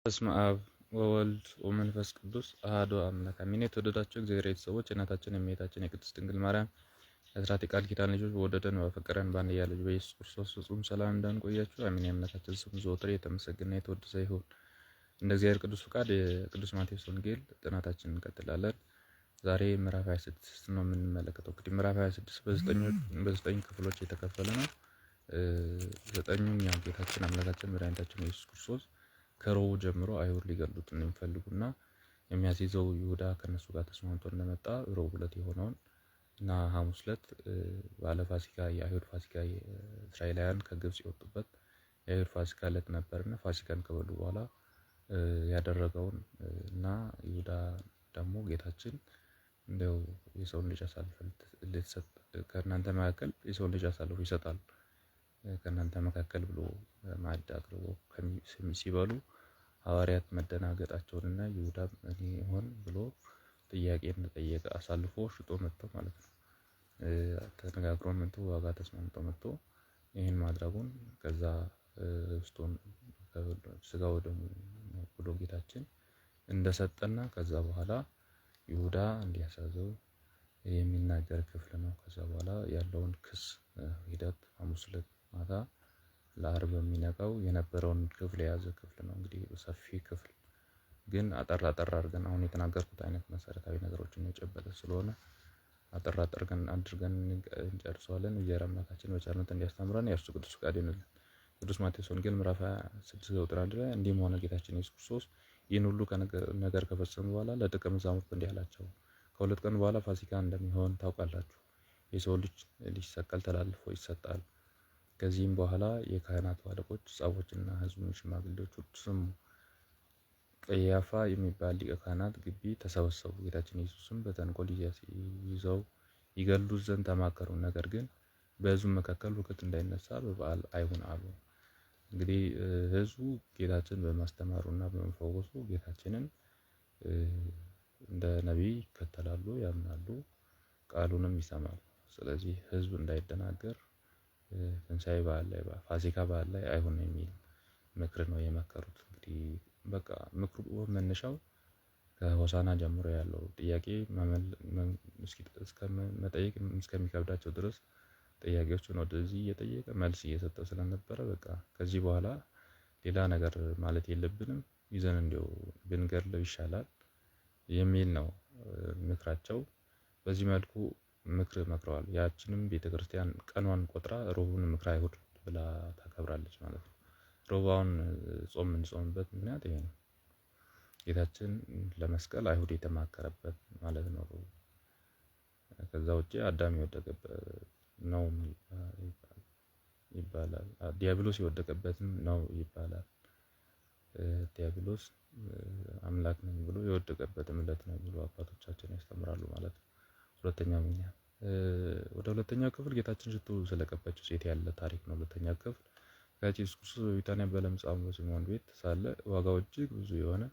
በስመ አብ ወወልድ ወመንፈስ ቅዱስ አሐዱ አምላክ አሜን። የተወደዳችሁ እግዚአብሔር ቤተሰቦች እናታችን እመቤታችን የቅድስት ድንግል ማርያም የአስራት የቃል ኪዳን ልጆች በወደደን በፈቀረን በአንድያ ልጁ በኢየሱስ ክርስቶስ ፍጹም ሰላም እንዳንቆያችሁ አሜን። የአምላካችን ስም ዘወትር የተመሰገነ የተወደሰ ይሁን። እንደ እግዚአብሔር ቅዱስ ፈቃድ የቅዱስ ማቴዎስ ወንጌል ጥናታችንን እንቀጥላለን። ዛሬ ምዕራፍ 26 ነው የምንመለከተው። እንግዲህ ምዕራፍ 26 በዘጠኝ ክፍሎች የተከፈለ ነው። ዘጠኙም ያው ጌታችን አምላካችን መድኃኒታችን ኢየሱስ ክርስቶስ ከሮቡ ጀምሮ አይሁድ ሊገሉት እንደሚፈልጉና የሚያስይዘው ይሁዳ ከነሱ ጋር ተስማምቶ እንደመጣ ሮብ ዕለት የሆነውን እና ሐሙስ ዕለት ባለ ፋሲካ የአይሁድ ፋሲካ እስራኤላውያን ከግብጽ የወጡበት የአይሁድ ፋሲካ ዕለት ነበርና ፋሲካን ከበሉ በኋላ ያደረገውን እና ይሁዳ ደግሞ ጌታችን እንደው የሰውን ልጅ አሳልፎ ልትሰጥ ከእናንተ መካከል የሰውን ልጅ አሳልፎ ይሰጣል ከእናንተ መካከል ብሎ ማዕድ አቅርቦ ሲበሉ ሐዋርያት መደናገጣቸውንና ይሁዳም እኔ ሆን ብሎ ጥያቄ እንደጠየቀ አሳልፎ ሽጦ መጥቶ ማለት ነው። ተነጋግሮ መጥቶ ዋጋ ተስማምቶ መጥቶ ይህን ማድረጉን ከዛ ስቶን ስጋው ደግሞ ብሎ ጌታችን እንደሰጠና ከዛ በኋላ ይሁዳ እንዲያሳዘው የሚናገር ክፍል ነው። ከዛ በኋላ ያለውን ክስ ሂደት ሐሙስ ዕለት ማታ ለአርብ የሚነቃው የነበረውን ክፍል የያዘ ክፍል ነው። እንግዲህ ሰፊ ክፍል ግን አጠር አድርገን አሁን የተናገርኩት አይነት መሰረታዊ ነገሮችን የጨበጠ ስለሆነ አጠር አድርገን እንጨርሰዋለን። እግዚአብሔር አምላካችን በቸርነት እንዲያስተምረን የእርሱ ቅዱስ ፈቃድ ይሁንልን። ቅዱስ ማቴዎስ ወንጌል ምዕራፍ 26 ቁጥር 1 ላይ እንዲህም ሆነ ጌታችን ኢየሱስ ክርስቶስ ይህን ሁሉ ነገር ከፈጸመ በኋላ ለደቀ መዛሙርቱ እንዲህ አላቸው፣ ከሁለት ቀን በኋላ ፋሲካ እንደሚሆን ታውቃላችሁ። የሰው ልጅ ሊሰቀል ተላልፎ ይሰጣል። ከዚህም በኋላ የካህናት አለቆች፣ ጻፎችና ሕዝቡን ሽማግሌዎች ስሙ። ቀያፋ የሚባል ሊቀ ካህናት ግቢ ተሰበሰቡ። ጌታችን ኢየሱስም በተንኮል ይዘው ይገሉት ዘንድ ተማከሩ። ነገር ግን በሕዝቡ መካከል ሁከት እንዳይነሳ በበዓል አይሁን አሉ። እንግዲህ ሕዝቡ ጌታችን በማስተማሩና በመፈወሱ ጌታችንን እንደ ነቢይ ይከተላሉ፣ ያምናሉ፣ ቃሉንም ይሰማሉ። ስለዚህ ሕዝብ እንዳይደናገር ትንሣኤ በዓል ላይ ፋሲካ በዓል ላይ አይሁን የሚል ምክር ነው የመከሩት። እንግዲህ በቃ ምክሩ መነሻው ከሆሳና ጀምሮ ያለው ጥያቄ መጠየቅ እስከሚከብዳቸው ድረስ ጥያቄዎችን ወደዚህ እየጠየቀ መልስ እየሰጠ ስለነበረ በቃ ከዚህ በኋላ ሌላ ነገር ማለት የለብንም ይዘን እንዲያው ብንገድለው ይሻላል የሚል ነው ምክራቸው። በዚህ መልኩ ምክር መክረዋል። ያችንም ቤተክርስቲያን ቀኗን ቆጥራ ሮቡን ምክረ አይሁድ ብላ ታከብራለች ማለት ነው። ሮባውን ጾም የምንጾምበት ምክንያት ይሄ ነው። ጌታችን ለመስቀል አይሁድ የተማከረበት ማለት ነው። ከዛ ውጪ አዳም የወደቀበት ነው ይባላል። ዲያብሎስ የወደቀበትም ነው ይባላል። ዲያብሎስ አምላክ ነኝ ብሎ የወደቀበትም ዕለት ነው ብሎ አባቶቻችን ያስተምራሉ ማለት ነው። ሁለተኛው ምክንያት ወደ ሁለተኛው ክፍል ጌታችን ሽቱ ስለቀባችው ሴት ያለ ታሪክ ነው። ሁለተኛው ክፍል ጌታችን ኢየሱስ ክርስቶስ በቢታንያ በለምጻሙ በሲሞን ቤት ሳለ ዋጋው እጅግ ብዙ የሆነ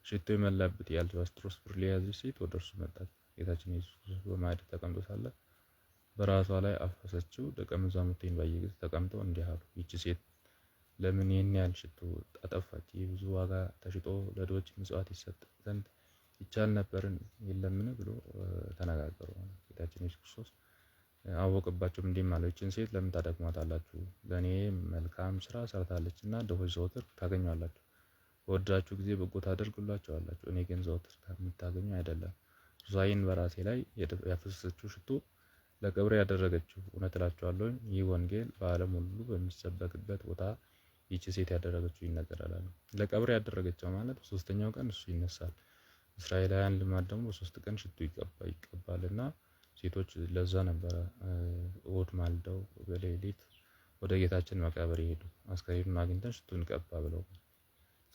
ሽቶ የሞላበት የአልባስጥሮስ ብርሌ የያዘች ሴት ወደ እርሱ መጣች። ጌታችን ኢየሱስ ክርስቶስ በማዕድ ተቀምጦ ሳለ በራሷ ላይ አፈሰችው። ደቀ መዛሙርቱን ባየ ጊዜ ተቀምጠው እንዲህ አሉ፣ ይህች ሴት ለምን ይህን ያህል ሽቶ አጠፋች? ይህ ብዙ ዋጋ ተሽጦ ለድሆች ምጽዋት ይሰጥ ዘንድ ይቻል ነበርን የለምን ብሎ ተነጋገሩ። ጌታችን ኢየሱስ ክርስቶስ አወቀባቸው፣ እንዲህም አለው፣ ይህችን ሴት ለምን ታደክሟታላችሁ? ለእኔ መልካም ስራ ሰርታለችና ድሆች ዘወትር ታገኟላችሁ፣ በወደዳችሁ ጊዜ በጎ ታደርጉላቸዋላችሁ። እኔ ግን ዘወትር ከምታገኙ አይደለም። ሱሳዬን በራሴ ላይ ያፈሰሰችው ሽቶ ለቀብሬ ያደረገችው። እውነት እላችኋለሁ ይህ ወንጌል በዓለም ሁሉ በሚሰበክበት ቦታ ይህች ሴት ያደረገችው ይነገራል። ለቀብሬ ያደረገችው ማለት በሶስተኛው ቀን እሱ ይነሳል። እስራኤላውያን ልማድ ደግሞ በሶስት ቀን ሽቱ ይቀባልና ሴቶች ለዛ ነበረ እሑድ ማልደው በሌሊት ወደ ጌታችን መቃብር ይሄዱ፣ አስከሬኑን አግኝተን ሽቱ እንቀባ ብለው።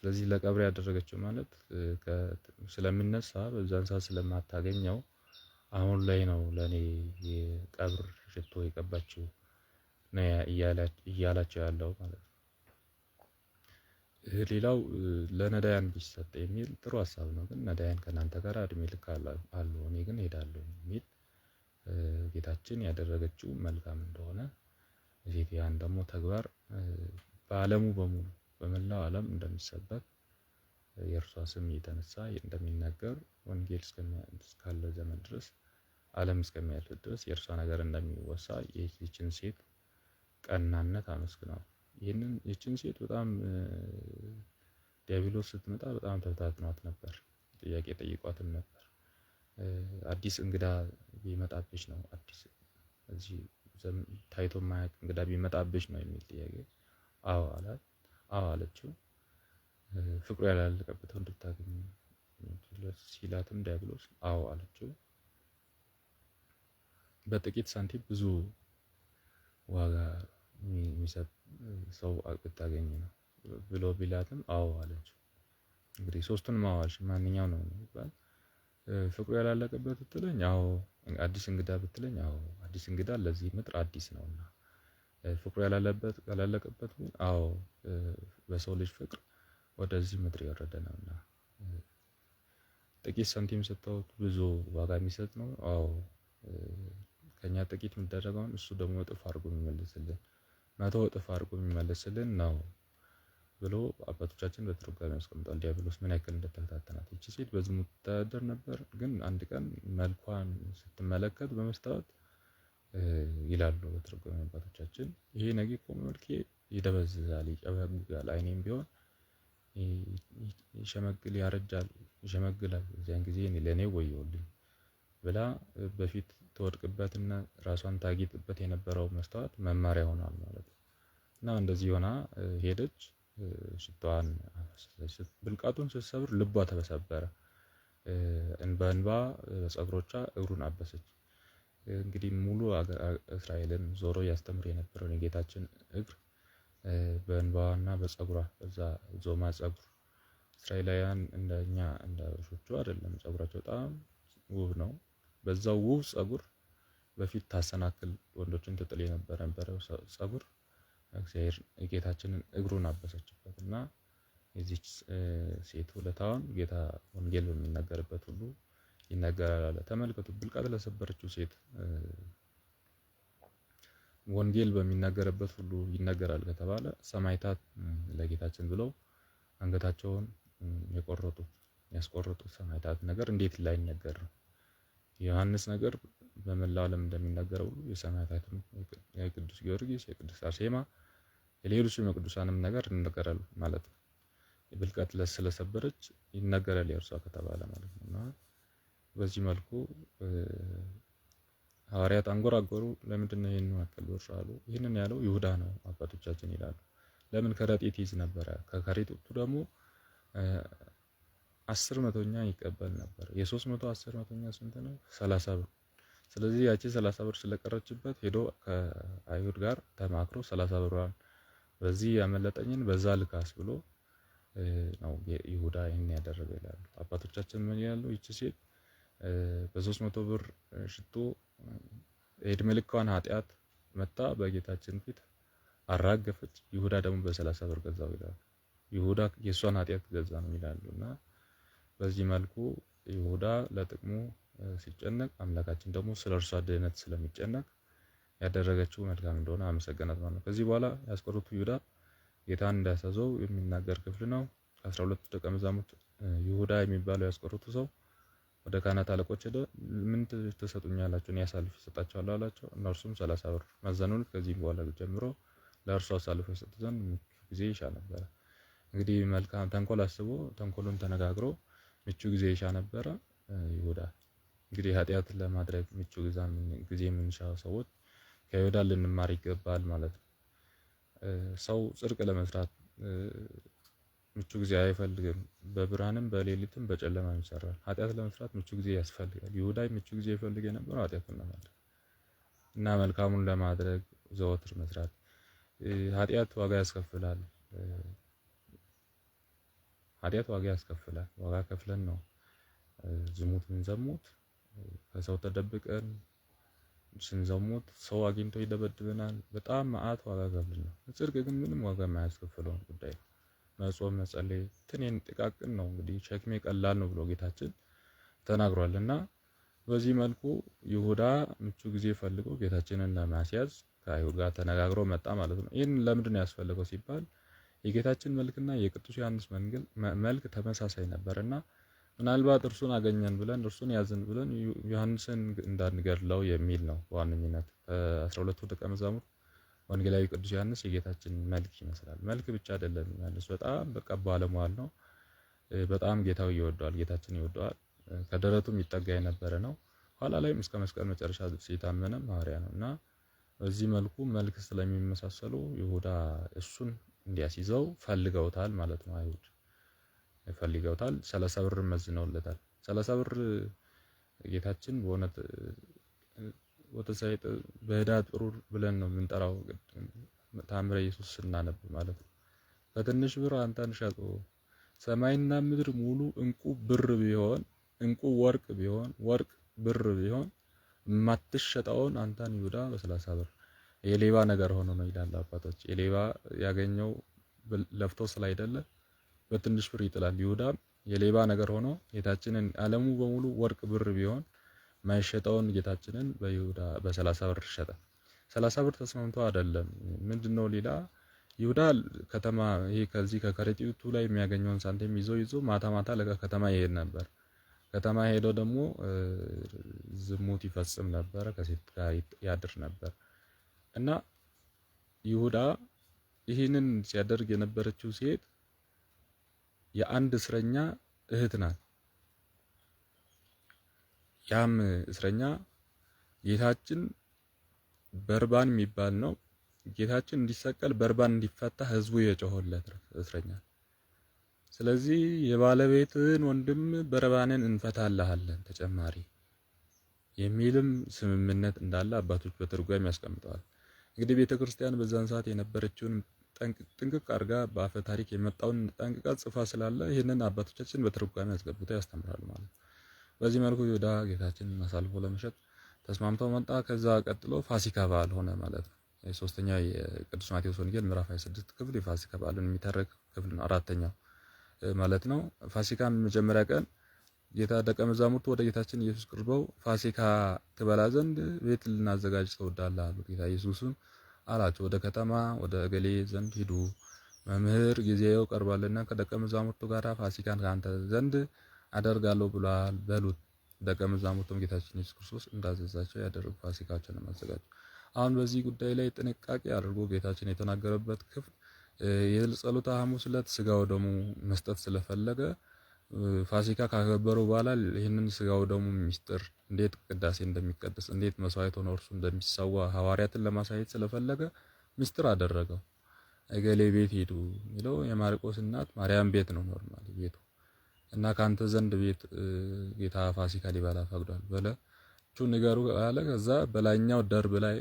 ስለዚህ ለቀብሬ ያደረገችው ማለት ስለሚነሳ በዛን ሰዓት ስለማታገኘው አሁን ላይ ነው ለኔ የቀብር ሽቶ የቀባችው ነው እያላቸው ያለው ማለት ነው። ሌላው ለነዳያን ቢሰጥ የሚል ጥሩ ሀሳብ ነው። ግን ነዳያን ከእናንተ ጋር እድሜ ልክ አሉ፣ እኔ ግን ሄዳለሁ የሚል ጌታችን ያደረገችው መልካም እንደሆነ ሴት ያን ደግሞ ተግባር በዓለሙ በሙሉ በመላው ዓለም እንደሚሰበክ የእርሷ ስም የተነሳ እንደሚነገር ወንጌል እስካለ ዘመን ድረስ ዓለም እስከሚያልፍ ድረስ የእርሷ ነገር እንደሚወሳ ይህችን ሴት ቀናነት አመስግነዋል። ይህችን ሴት በጣም ዲያብሎስ ስትመጣ በጣም ተፈታትኗት ነበር። ጥያቄ ጠይቋትም ነበር። አዲስ እንግዳ ቢመጣብሽ ነው እዚህ ታይቶ ማያውቅ እንግዳ ቢመጣብሽ ነው የሚል ጥያቄ። አዎ አለችው። ፍቅሩ ያላለቀበት እንድታገኝ ሲላትም ዲያብሎስ አዎ አለችው። በጥቂት ሳንቲም ብዙ ዋጋ የሚሰጥ ሰው ብታገኝ ነው ብሎ ቢላትም አዎ አለችው። እንግዲህ ሶስቱንም አዎ አልሽ፣ ማንኛው ነው የሚባል? ፍቅሩ ያላለቀበት ብትለኝ አዎ፣ አዲስ እንግዳ ብትለኝ አዎ፣ አዲስ እንግዳ ለዚህ ምድር አዲስ ነውና፣ ፍቅሩ ያላለቀበት ግን አዎ፣ በሰው ልጅ ፍቅር ወደዚህ ምድር የወረደ ነውና፣ ጥቂት ሳንቲም ሰጥተውት ብዙ ዋጋ የሚሰጥ ነው። አዎ፣ ከኛ ጥቂት የሚደረገውን እሱ ደግሞ እጥፍ አድርጎ የሚመልስልን 100 እጥፍ አድርጎ የሚመልስልን ነው ብሎ አባቶቻችን በትርጓሜ ያስቀምጣል። ዲያብሎስ ምን ያክል እንደተፈታተናት። ይቺ ሴት በዝሙት ትተዳደር ነበር፣ ግን አንድ ቀን መልኳን ስትመለከት በመስታወት ይላሉ በትርጓሜ አባቶቻችን፣ ይሄ ነገ እኮ መልኬ ይደበዝዛል፣ ይጨበግጋል፣ አይኔም ቢሆን ይሸመግል፣ ያረጃል፣ ይሸመግላል፣ እዚያን ጊዜ ለእኔ ወየውልኝ ብላ በፊት ተወድቅበትና ራሷን ታጌጥበት የነበረው መስታወት መማሪያ ሆኗል ማለት ነው። እና እንደዚህ ሆና ሄደች። ሽቷን ብልቃጡን ስትሰብር ልቧ ተሰበረ። እንባ በጸጉሮቿ እግሩን አበሰች። እንግዲህ ሙሉ እስራኤልን ዞሮ ያስተምር የነበረውን የጌታችን እግር በእንባዋና በጸጉሯ በዛ ዞማ ጸጉር። እስራኤላውያን እንደኛ እንደ አበሾቹ አይደለም፣ ጸጉራቸው በጣም ውብ ነው። በዛው ውብ ጸጉር በፊት ታሰናክል ወንዶችን ትጥል የነበረው ጸጉር እግዚአብሔር የጌታችንን እግሩን አበሰችበት እና የዚች ሴት ውለታዋን ጌታ ወንጌል በሚናገርበት ሁሉ ይነገራል አለ። ተመልከቱ፣ ብልቃጥ ለሰበረችው ሴት ወንጌል በሚናገርበት ሁሉ ይነገራል ከተባለ ሰማዕታት ለጌታችን ብለው አንገታቸውን ያስቆረጡት ሰማዕታት ነገር እንዴት ላይነገር ነው? ዮሐንስ ነገር በመላው ዓለም እንደሚነገረው ሁሉ የሰማዕታትም የቅዱስ ጊዮርጊስ፣ የቅዱስ አርሴማ፣ የሌሎችም የቅዱሳንም ነገር ይነገራል ማለት ነው። ብልቃጥ ስለሰበረች ይነገራል የእርሷ ከተባለ ማለት ነው። እና በዚህ መልኩ ሐዋርያት አንጎራጎሩ። ለምንድን ነው ይሄን ያክል ወርሽ አሉ? ይህንን ያለው ይሁዳ ነው አባቶቻችን ይላሉ። ለምን? ከረጢት ይዝ ነበረ። ከከረጢቱ ደግሞ 10 መቶኛ ይቀበል ነበር። የ300 10 መቶኛ ስንት ነው? 30 ብር። ስለዚህ ያቺ 30 ብር ስለቀረችበት ሄዶ ከአይሁድ ጋር ተማክሮ 30 ብሯን በዚህ ያመለጠኝን በዛ ልካስ ብሎ ነው ይሁዳ ይሄን ያደረገ ይላሉ አባቶቻችን። ምን ይላሉ? ይቺ ሴት በ300 ብር ሽቶ የዕድሜ ልኳን ኃጢአት መታ በጌታችን ፊት አራገፈች። ይሁዳ ደግሞ በ30 ብር ገዛው ይላሉ። ይሁዳ የሷን ኃጢአት ገዛ ነው ይላሉና በዚህ መልኩ ይሁዳ ለጥቅሙ ሲጨነቅ አምላካችን ደግሞ ስለርሷ ድህነት ስለሚጨነቅ ያደረገችው መልካም እንደሆነ አመሰገናት ማለት ነው። ከዚህ በኋላ ያስቆሮቱ ይሁዳ ጌታን እንዳሳዘው የሚናገር ክፍል ነው። 12 ደቀ መዛሙርት ይሁዳ የሚባለው ያስቆሮቱ ሰው ወደ ካህናት አለቆች ሄደ። ምን ትሰጡኛላችሁ? እኔ አሳልፌ እሰጣቸዋለሁ አላቸው። እነርሱም 30 ብር መዘኑት። ከዚህ በኋላ ጀምሮ ለእርሱ አሳልፎ የሰጥ ዘንድ ምቹ ጊዜ ይሻ ነበረ። እንግዲህ መልካም ተንኮል አስቦ ተንኮሉን ተነጋግሮ ምቹ ጊዜ ይሻ ነበረ ይሁዳ። እንግዲህ ኃጢአት ለማድረግ ምቹ ጊዜ የምንሻ ሰዎች ከይሁዳ ልንማር ይገባል ማለት ነው። ሰው ጽድቅ ለመስራት ምቹ ጊዜ አይፈልግም። በብርሃንም በሌሊትም በጨለማም ይሰራል። ኃጢአት ለመስራት ምቹ ጊዜ ያስፈልጋል። ይሁዳ ምቹ ጊዜ ይፈልግ የነበረው ኃጢአትን ለማድረግ እና መልካሙን ለማድረግ ዘወትር መስራት። ኃጢአት ዋጋ ያስከፍላል። ኃጢአት ዋጋ ያስከፍላል። ዋጋ ከፍለን ነው ዝሙት ምንዘሙት። ከሰው ተደብቀን ስንዘሙት ሰው አግኝቶ ይደበድበናል። በጣም መዓት ዋጋ ከፍለን ነው። ጽድቅ ግን ምንም ዋጋ የማያስከፍለው ጉዳይ ነው። መጾም፣ መጸለይ ትኔን ጥቃቅን ነው። እንግዲህ ሸክሜ ቀላል ነው ብሎ ጌታችን ተናግሯልና በዚህ መልኩ ይሁዳ ምቹ ጊዜ ፈልጎ ጌታችንን ለማስያዝ ከአይሁድ ጋር ተነጋግሮ መጣ ማለት ነው። ይህን ለምንድን ነው ያስፈልገው ሲባል የጌታችን መልክና የቅዱስ ዮሐንስ መልክ ተመሳሳይ ነበርና ምናልባት እርሱን አገኘን ብለን እርሱን ያዝን ብለን ዮሐንስን እንዳንገድለው የሚል ነው በዋነኝነት። 12ቱ ደቀ መዛሙርት ወንጌላዊ ቅዱስ ዮሐንስ የጌታችን መልክ ይመስላል። መልክ ብቻ አይደለም፣ ዮሐንስ በጣም በቃ ባለሟል ነው። በጣም ጌታው ይወደዋል፣ ጌታችን ይወደዋል። ከደረቱም ይጠጋ የነበረ ነው። ኋላ ላይም እስከ መስቀል መጨረሻ ሲታመነ ሐዋርያ ነው እና በዚህ መልክ ስለሚመሳሰሉ ይሁዳ እሱን እንዲያስይዘው ፈልገውታል ማለት ነው። አይሁድ ፈልገውታል። 30 ብር መዝነውለታል። 30 ብር ጌታችን በእውነት ወተሳይጥ በዕዳ ጥሩር ብለን ነው የምንጠራው ተአምረ ኢየሱስ ስናነብ ማለት ነው። በትንሽ ብር አንተን ሸጦ ሰማይና ምድር ሙሉ እንቁ ብር ቢሆን እንቁ ወርቅ ቢሆን ወርቅ ብር ቢሆን የማትሸጠውን አንተን ይሁዳ በ30 ብር የሌባ ነገር ሆኖ ነው ይላል አባቶች። የሌባ ያገኘው ለፍቶ ስላይደለ በትንሽ ብር ይጥላል። ይሁዳም የሌባ ነገር ሆኖ ጌታችንን ዓለሙ በሙሉ ወርቅ ብር ቢሆን ማይሸጠውን ጌታችንን በይሁዳ በ30 ብር ሸጠ። 30 ብር ተስማምቶ አይደለም። ምንድነው ሌላ ይሁዳ ከተማ ይሄ ከዚህ ከከረጢቱ ላይ የሚያገኘውን ሳንቲም ይዞ ማታ ማታ ለከተማ ይሄድ ነበር። ከተማ ሄዶ ደግሞ ዝሙት ይፈጽም ነበር፣ ከሴት ጋር ያድር ነበር እና ይሁዳ ይህንን ሲያደርግ የነበረችው ሴት የአንድ እስረኛ እህት ናት። ያም እስረኛ ጌታችን በርባን የሚባል ነው። ጌታችን እንዲሰቀል በርባን እንዲፈታ ህዝቡ የጮኸለት እስረኛ። ስለዚህ የባለቤትህን ወንድም በርባንን እንፈታልሃለን ተጨማሪ የሚልም ስምምነት እንዳለ አባቶች በትርጓሜ ያስቀምጠዋል። እንግዲህ ቤተክርስቲያን በዛን ሰዓት የነበረችውን ጥንቅቅ አድርጋ በአፈ ታሪክ የመጣውን ጠንቅቃ ጽፋ ስላለ ይህንን አባቶቻችን በትርጓሜ ያስገብተው ያስተምራሉ ማለት ነው። በዚህ መልኩ ይሁዳ ጌታችንን አሳልፎ ለመሸጥ ተስማምተው መጣ። ከዛ ቀጥሎ ፋሲካ በዓል ሆነ ማለት ነው። የሶስተኛው የቅዱስ ማቴዎስ ወንጌል ምዕራፍ 26 ክፍል የፋሲካ በዓልን የሚተረክ ክፍል ነው። አራተኛው ማለት ነው። ፋሲካን መጀመሪያ ቀን ጌታ ደቀ መዛሙርቱ ወደ ጌታችን ኢየሱስ ቀርበው ፋሲካ ትበላ ዘንድ ቤት ልናዘጋጅ ተወዳለህ አሉት። ጌታ ኢየሱስም አላቸው ወደ ከተማ ወደ እገሌ ዘንድ ሂዱ፣ መምህር ጊዜው ቀርቧልና ከደቀ መዛሙርቱ ጋር ፋሲካን ካንተ ዘንድ አደርጋለሁ ብሏል በሉት። ደቀ መዛሙርቱም ጌታችን ኢየሱስ ክርስቶስ እንዳዘዛቸው ያደረጉ ፋሲካቸውን አዘጋጁ። አሁን በዚህ ጉዳይ ላይ ጥንቃቄ አድርጎ ጌታችን የተናገረበት ክፍል የጸሎተ ሐሙስ ዕለት ስጋው ደሙ መስጠት ስለፈለገ ፋሲካ ካከበሩ በኋላ ይህንን ስጋው ደሙ ሚስጥር እንዴት ቅዳሴ እንደሚቀደስ እንዴት መስዋዕት ሆኖ እርሱ እንደሚሰዋ ሐዋርያትን ለማሳየት ስለፈለገ ሚስጥር አደረገው። እገሌ ቤት ሄዱ የሚለው የማርቆስ እናት ማርያም ቤት ነው ኖርማሊ ቤቱ እና ካንተ ዘንድ ቤት ጌታ ፋሲካ ሊበላ ፈቅዷል በለቹ ንገሩ አለ። ከዛ በላይኛው ደርብ ላይ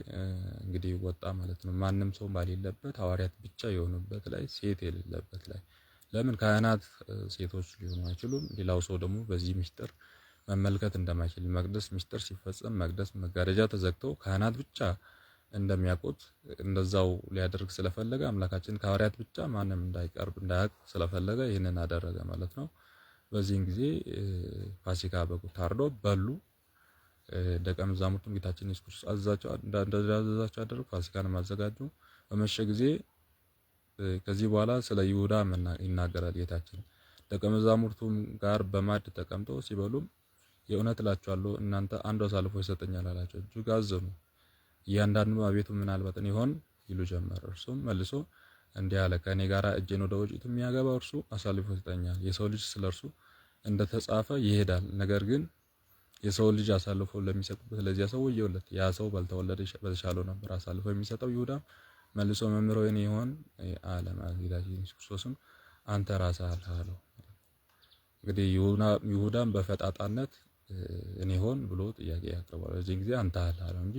እንግዲህ ወጣ ማለት ነው። ማንም ሰው ባሌለበት ሐዋርያት ብቻ የሆኑበት ላይ ሴት የሌለበት ላይ ለምን ካህናት ሴቶች ሊሆኑ አይችሉም። ሌላው ሰው ደግሞ በዚህ ምስጢር መመልከት እንደማይችል መቅደስ ምስጢር ሲፈጸም መቅደስ መጋረጃ ተዘግቶ ካህናት ብቻ እንደሚያውቁት እንደዛው ሊያደርግ ስለፈለገ አምላካችን ከሐዋርያት ብቻ ማንም እንዳይቀርብ እንዳያውቅ ስለፈለገ ይህንን አደረገ ማለት ነው። በዚህን ጊዜ ፋሲካ በጉ ታርዶ በሉ። ደቀ መዛሙርቱም ጌታችን ኢየሱስ ክርስቶስ አዘዛቸው አደረጉ። ፋሲካንም አዘጋጁ። በመሸ ጊዜ ከዚህ በኋላ ስለ ይሁዳ ይናገራል ጌታችን። ደቀ መዛሙርቱም ጋር በማዕድ ተቀምጠው ሲበሉም የእውነት እላችኋለሁ እናንተ አንዱ አሳልፎ ይሰጠኛል አላቸው። እጅግ አዘኑ። እያንዳንዱ አቤቱ ምናልባት እኔ ይሆን ይሉ ጀመር። እርሱም መልሶ እንዲህ አለ፣ ከእኔ ጋር እጄን ወደ ወጭቱ የሚያገባው እርሱ አሳልፎ ይሰጠኛል። የሰው ልጅ ስለ እርሱ እንደተጻፈ ይሄዳል። ነገር ግን የሰው ልጅ አሳልፎ ለሚሰጥበት ለዚያ ሰው ወዮለት። ያ ሰው ባልተወለደ በተሻለው ነበር። አሳልፎ የሚሰጠው ይሁዳ መልሶ መምህር ሆይ እኔ ይሆን አለ። ጌታችን ኢየሱስ ክርስቶስም አንተ ራስህ አልኸው። እንግዲህ ይሁዳም በፈጣጣነት እኔ ይሆን ብሎ ጥያቄ ያቀርባል። በዚህ ጊዜ አንተ አልኸው እንጂ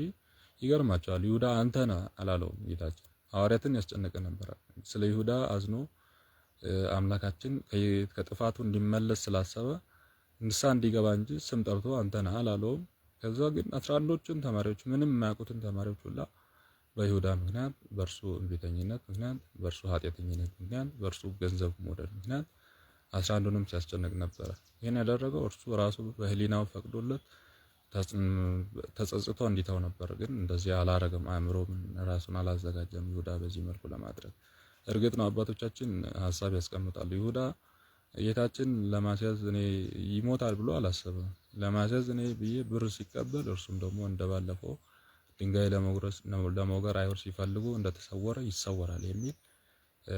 ይገርማቸዋል። ይሁዳ አንተ ነህ አላለውም ጌታችን። ሐዋርያትን ያስጨነቀ ነበር። ስለ ይሁዳ አዝኖ አምላካችን ከጥፋቱ እንዲመለስ ስላሰበ ንስሐ እንዲገባ እንጂ ስም ጠርቶ አንተ ነህ አላለውም። ከዛ ግን 11ዱን ተማሪዎች ምንም የማያውቁትን ተማሪዎች ሁላ በይሁዳ ምክንያት በእርሱ እንቢተኝነት ምክንያት በእርሱ ኃጢአተኝነት ምክንያት በእርሱ ገንዘብ መውደድ ምክንያት 11ዱንም ሲያስጨንቅ ነበረ። ይህን ያደረገው እርሱ ራሱ በህሊናው ፈቅዶለት ተጸጽቶ እንዲተው ነበር። ግን እንደዚህ አላረገም። አእምሮ ራሱን አላዘጋጀም ይሁዳ በዚህ መልኩ ለማድረግ። እርግጥ ነው አባቶቻችን ሐሳብ ያስቀምጣሉ። ይሁዳ ጌታችን ለማስያዝ እኔ ይሞታል ብሎ አላሰበም። ለማስያዝ እኔ ብዬ ብር ሲቀበል እርሱም ደግሞ እንደባለፈው ድንጋይ ለመውገር አይሁድ ሲፈልጉ እንደተሰወረ ይሰወራል የሚል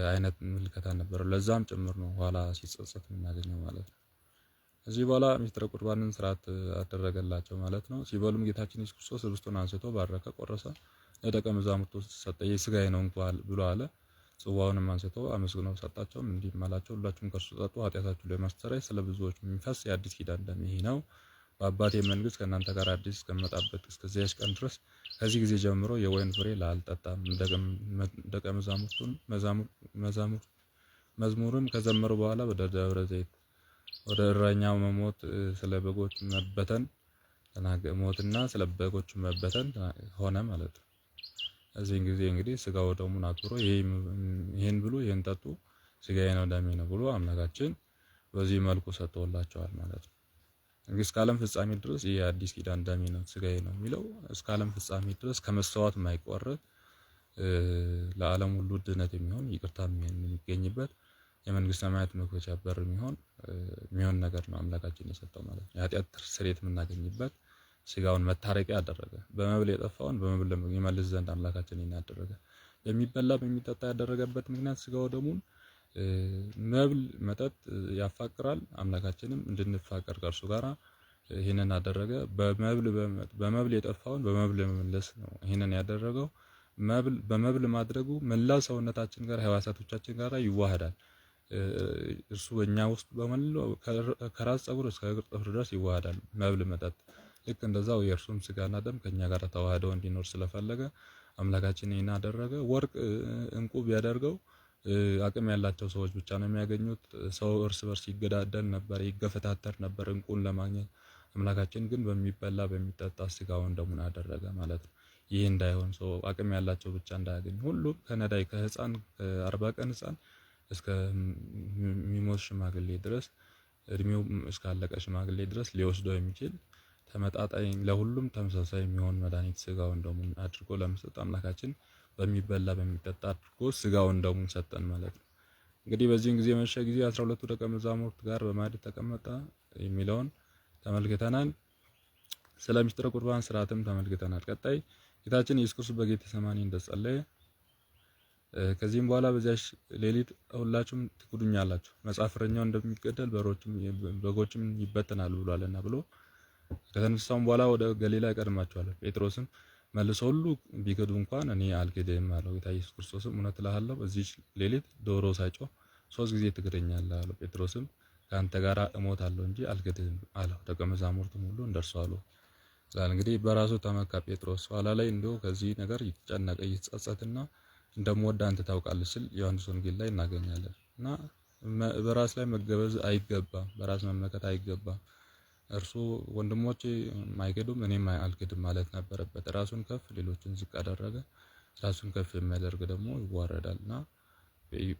አይነት ምልከታ ነበር። ለዛም ጭምር ነው ኋላ ሲጸጸት የምናገኘው ማለት ነው። እዚህ በኋላ ሚስጥረ ቁርባንን ስርዓት አደረገላቸው ማለት ነው። ሲበሉም ጌታችን ኢየሱስ ክርስቶስ ህብስቱን አንስቶ ባረከ፣ ቆረሰ፣ ለደቀ መዛሙርቱ ሰጠ። ይህ ሥጋዬ ነው እንኳን ብሎ አለ። ጽዋውንም አንስቶ አመስግኖ ሰጣቸው፣ እንዲህም አላቸው፣ ሁላችሁም ከእርሱ ጠጡ፣ ኃጢአታችሁን ለማስተስረይ ስለ ብዙዎች የሚፈስ የአዲስ ኪዳን ደሜ ይህ ነው። በአባቴ መንግስት ከእናንተ ጋር አዲስ እስከምመጣበት እስከዚያች ቀን ድረስ ከዚህ ጊዜ ጀምሮ የወይን ፍሬ አልጠጣም። ደቀ መዝሙርም ከዘመሩ በኋላ ወደ ደብረ ዘይት ወደ እረኛው መሞት ስለ በጎች መበተን ሞትና ስለ በጎች መበተን ሆነ ማለት ነው። እዚህ ጊዜ እንግዲህ ስጋው ደሙን አክብሮ ይሄን ብሉ ይሄን ጠጡ ስጋዬ ነው ደሜ ነው ብሎ አምላካችን በዚህ መልኩ ሰጥቶላቸዋል ማለት ነው። እንግዲህ እስከ ዓለም ፍጻሜ ድረስ ይሄ አዲስ ኪዳን ደሜ ነው ስጋዬ ነው የሚለው እስከ ዓለም ፍጻሜ ድረስ ከመስተዋት የማይቋረጥ ለዓለም ሁሉ ድነት የሚሆን ይቅርታ የሚገኝበት የመንግስት ሰማያት መክፈቻ በር የሚሆን ነገር ነው አምላካችን የሰጠው ማለት ነው። የኃጢአት ስርየት የምናገኝበት ስጋውን መታረቂያ አደረገ። በመብል የጠፋውን በመብል ይመልስ ዘንድ አምላካችን ያደረገ። በሚበላ በሚጠጣ ያደረገበት ምክንያት ስጋው ደሙን መብል መጠጥ ያፋቅራል። አምላካችንም እንድንፋቀር ከእርሱ ጋራ ይሄንን አደረገ። በመብል የጠፋውን በመብል መመለስ ነው ይሄንን ያደረገው። በመብል ማድረጉ መላ ሰውነታችን ጋር ህዋሳቶቻችን ጋር ይዋሃዳል። እርሱ በእኛ ውስጥ በመላው ከራስ ፀጉር እስከ እግር ጥፍር ድረስ ይዋሃዳል መብል መጠጥ። ልክ እንደዛው የእርሱም ስጋና ደም ከኛ ጋር ተዋህደው እንዲኖር ስለፈለገ አምላካችን ይሄን አደረገ። ወርቅ እንቁ ቢያደርገው አቅም ያላቸው ሰዎች ብቻ ነው የሚያገኙት። ሰው እርስ በርስ ይገዳደል ነበር፣ ይገፈታተር ነበር እንቁን ለማግኘት። አምላካችን ግን በሚበላ በሚጠጣ ስጋውን ደሙን አደረገ ማለት ነው። ይህ እንዳይሆን ሰው አቅም ያላቸው ብቻ እንዳያገኝ ሁሉም ከነዳይ ከህፃን ከ40 ቀን ህፃን እስከ ሚሞት ሽማግሌ ድረስ እድሜው እስካለቀ ሽማግሌ ድረስ ሊወስደው የሚችል ተመጣጣኝ ለሁሉም ተመሳሳይ የሚሆን መድኃኒት ስጋውን ደሙን አድርጎ ለመስጠት አምላካችን በሚበላ በሚጠጣ አድርጎ ስጋውን ደሙን ሰጠን ማለት ነው። እንግዲህ በዚህን ጊዜ መሸ ጊዜ 12ቱ ደቀ መዛሙርት ጋር በማዕድ ተቀመጠ የሚለውን ተመልክተናል። ስለ ሚስጥረ ቁርባን ስርዓትም ተመልክተናል። ቀጣይ ጌታችን ኢየሱስ ክርስቶስ በጌቴሰማኒ እንደጸለየ ከዚህም በኋላ በዚያች ሌሊት ሁላችሁም ትክዱኛላችሁ፣ መጽሐፍ እረኛው እንደሚገደል በጎችም ይበተናሉ ብሏልና ብሎ ከተነሳም በኋላ ወደ ገሊላ ይቀድማቸዋል። ጴጥሮስም መልሶ ሁሉ ቢክዱ እንኳን እኔ አልክድም አለው። ጌታ ኢየሱስ ክርስቶስም እውነት እልሃለሁ በዚህች ሌሊት ዶሮ ሳይጮህ 3 ጊዜ ትክደኛለህ አለው። ጴጥሮስም ከአንተ ጋር እሞታለሁ እንጂ አልክድም አለው። ደቀ መዛሙርቱም ሁሉ እንደርሱ አሉ። እንግዲህ በራሱ ተመካ ጴጥሮስ። ኋላ ላይ እንደው ከዚህ ነገር ይጨነቀ ይጸጸትና እንደምወድ አንተ ታውቃለህ ሲል ዮሐንስ ወንጌል ላይ እናገኛለን። እና በራስ ላይ መገበዝ አይገባም፣ በራስ መመከት አይገባም። እርሱ ወንድሞቼ ማይክዱም እኔም አልክድም ማለት ነበረበት። ራሱን ከፍ ሌሎችን ዝቅ አደረገ። ራሱን ከፍ የሚያደርግ ደግሞ ይዋረዳልና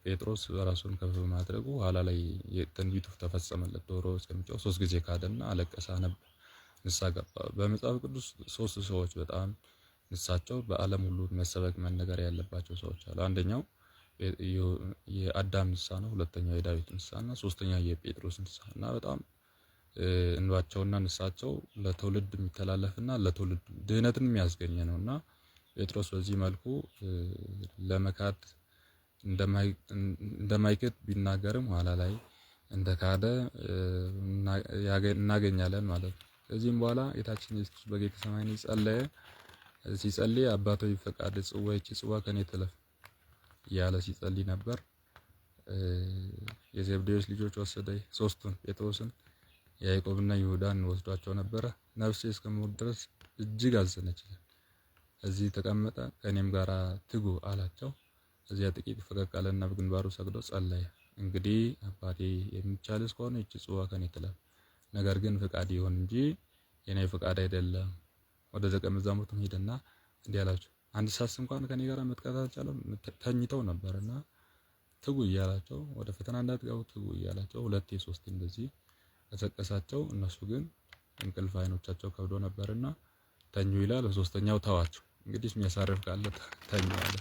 ጴጥሮስ ራሱን ከፍ በማድረጉ ኋላ ላይ የትንቢቱ ተፈጸመለት። ዶሮ እስከሚጮህ 3 ጊዜ ካደና አለቀሰ፣ አነባ፣ ንስሐ ገባ። በመጽሐፍ ቅዱስ 3 ሰዎች በጣም ንስሐቸው በዓለም ሁሉ መሰበክ መነገር ያለባቸው ሰዎች አሉ። አንደኛው የአዳም ንስሐ ነው፣ ሁለተኛው የዳዊት ንስሐ እና ሶስተኛው የጴጥሮስ ንስሐ እና በጣም እንባቸውና ንስሐቸው ለትውልድ የሚተላለፍና ለትውልድ ድህነትን የሚያስገኝ ነውና ጴጥሮስ በዚህ መልኩ ለመካድ እንደማይክድ ቢናገርም ኋላ ላይ እንደካደ እናገኛለን ማለት ነው። ከዚህም በኋላ ጌታችን ኢየሱስ በጌቴሰማኒ ጸለየ። ሲጸልይ አባቶይ ፈቃድ ጽዋ ከኔ ትለፍ እያለ ሲጸልይ ነበር። የዘብዴዎስ ልጆች ወሰደ፣ ሶስቱን ጴጥሮስን ያዕቆብና ይሁዳን ወስዷቸው ነበረ። ነፍሴ እስከሞት ድረስ እጅግ አዘነች። እዚህ ተቀመጠ፣ ከኔም ጋራ ትጉ አላቸው። እዚያ ጥቂት ፈቀቅ አለና በግንባሩ ሰግዶ ጸለየ። እንግዲህ አባቴ የሚቻልስ ከሆነ እቺ ጽዋ ከኔ ትለፍ፣ ነገር ግን ፍቃድ ይሁን እንጂ የኔ ፍቃድ አይደለም። ወደ ደቀ መዛሙርቱም ሄደና እንዲህ አላቸው፣ አንድ ሰዓት እንኳን ከኔ ጋር መጥቃት አልቻለም፣ ተኝተው ነበርና ትጉ እያላቸው፣ ወደ ፈተና እንዳትገቡ ትጉ እያላቸው 2 3 እንደዚህ ቀሰቀሳቸው። እነሱ ግን እንቅልፍ አይኖቻቸው ከብዶ ነበርና ተኙ ይላል። በሶስተኛው ተዋቸው። እንግዲህ የሚያሳርፍ ካለ ተኙ አለ።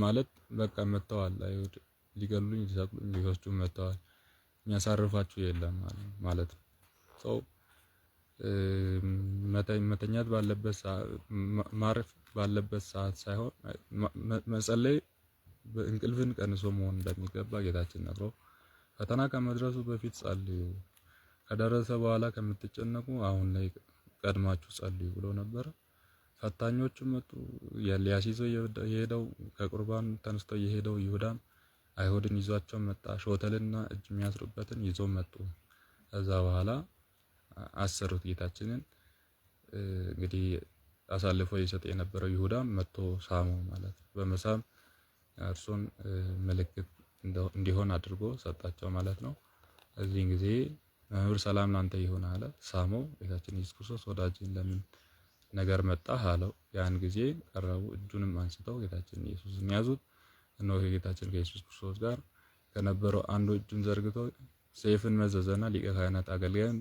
ማለት በቃ መተዋል። አይሁድ ሊገሉኝ፣ ሊሰቅሉኝ፣ ሊወስዱኝ መተዋል። የሚያሳርፋችሁ የለም ማለት ነው። ሰው መተኛት ባለበት ማረፍ ባለበት ሰዓት ሳይሆን መጸለይ እንቅልፍን ቀንሶ መሆን እንደሚገባ ጌታችን ነግሮ ፈተና ከመድረሱ በፊት ጸልዩ፣ ከደረሰ በኋላ ከምትጨነቁ አሁን ላይ ቀድማችሁ ጸልዩ ብሎ ነበር። ፈታኞቹ መጡ። ሊያስይዘው የሄደው ከቁርባን ተነስቶ የሄደው ይሁዳም አይሁድን ይዟቸው መጣ። ሾተልና እጅ የሚያስሩበትን ይዞ መጡ። ከዛ በኋላ አሰሩት ጌታችንን። እንግዲህ አሳልፎ ይሰጥ የነበረው ይሁዳም መጥቶ ሳመው ማለት ነው። በመሳም እርሱን ምልክት እንዲሆን አድርጎ ሰጣቸው ማለት ነው። እዚህን ጊዜ መምህር ሰላም ላንተ ይሁን አለ። ሳመው። ጌታችን ኢየሱስ ክርስቶስ ወዳጅን ለምን ነገር መጣህ አለው። ያን ጊዜ ቀረቡ፣ እጁንም አንስተው ጌታችን ኢየሱስን ያዙት። እነሆ ጌታችን ከኢየሱስ ክርስቶስ ጋር ከነበረው አንዱ እጁን ዘርግቶ ሰይፍን መዘዘና ሊቀ ካህናት አገልጋይን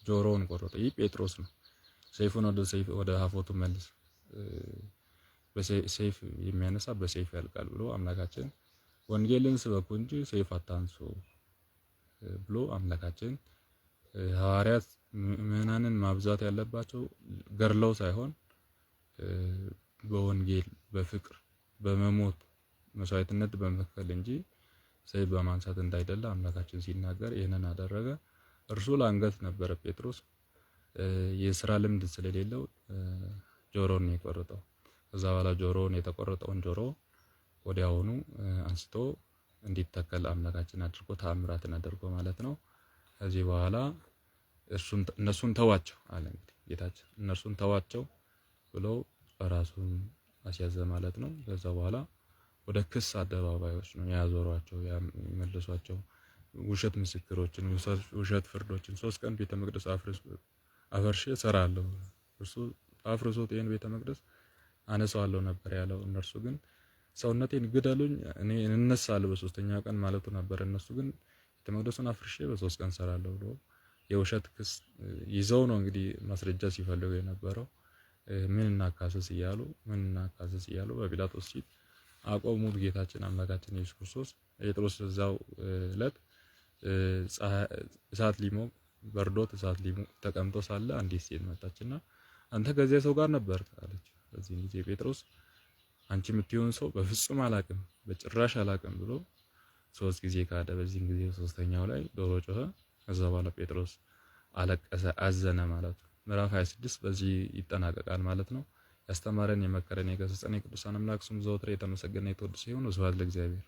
ጆሮውን ቆረጠ። ይህ ጴጥሮስ ነው። ሰይፉን ወደ አፎቱ መልስ፣ በሰይፍ የሚያነሳ በሰይፍ ያልቃል ብሎ አምላካችን ወንጌልን ስበኩ እንጂ ሰይፍ አታንሱ ብሎ አምላካችን ሐዋርያት ምዕመናንን ማብዛት ያለባቸው ገርለው ሳይሆን በወንጌል በፍቅር በመሞት መስዋዕትነት በመክፈል እንጂ ሰይፍ በማንሳት እንዳይደለ አምላካችን ሲናገር ይህንን አደረገ። እርሱ ለአንገት ነበረ ጴጥሮስ የስራ ልምድ ስለሌለው ጆሮን ነው የቆረጠው። ከዛ በኋላ ጆሮን የተቆረጠውን ጆሮ ወዲያውኑ አንስቶ እንዲተከል አምላካችን አድርጎ ተአምራትን አድርጎ ማለት ነው። ከዚህ በኋላ እነሱን ተዋቸው አለ። እንግዲህ ጌታችን እነርሱን ተዋቸው ብሎ ራሱን አስያዘ ማለት ነው። ከዛ በኋላ ወደ ክስ አደባባዮች ነው ያዞሯቸው፣ ያመለሷቸው። ውሸት ምስክሮችን፣ ውሸት ፍርዶችን 3 ቀን ቤተ መቅደስ አፈርሼ እሰራለሁ፣ እርሱ አፍርሶት ይሄን ቤተ መቅደስ አነሳዋለሁ ነበር ያለው። እነርሱ ግን ሰውነቴን ግደሉኝ እኔ እነሳለሁ በ3ኛው ቀን ማለቱ ነበር። እነሱ ግን ቤተ መቅደሱን አፍርሼ በ3 ቀን እሰራለሁ ብሎ የውሸት ክስ ይዘው ነው እንግዲህ ማስረጃ ሲፈልጉ የነበረው። ምን እናካሰስ እያሉ በጲላጦስ ፊት አቆሙት። ጌታችን አምላካችን ኢየሱስ ክርስቶስ ጴጥሮስ እዛው ዕለት እሳት ሊሞቅ በርዶት እሳት ሊሞቅ ተቀምጦ ሳለ አንዲት ሴት መጣችና አንተ ከዚያ ሰው ጋር ነበር አለች። በዚህ ጊዜ ጴጥሮስ አንቺ የምትሆን ሰው በፍጹም አላቅም፣ በጭራሽ አላቅም ብሎ 3 ጊዜ ካደ። በዚህ ጊዜ 3ኛው ላይ ዶሮ ጮኸ። ከዛ በኋላ ጴጥሮስ አለቀሰ፣ አዘነ ማለት ነው። ምዕራፍ 26 በዚህ ይጠናቀቃል ማለት ነው። ያስተማረን የመከረን የገሰጸን የቅዱሳን አምላክ ስሙ ዘወትር የተመሰገነ የተወደሰ ይሁን። ስብሐት ለእግዚአብሔር።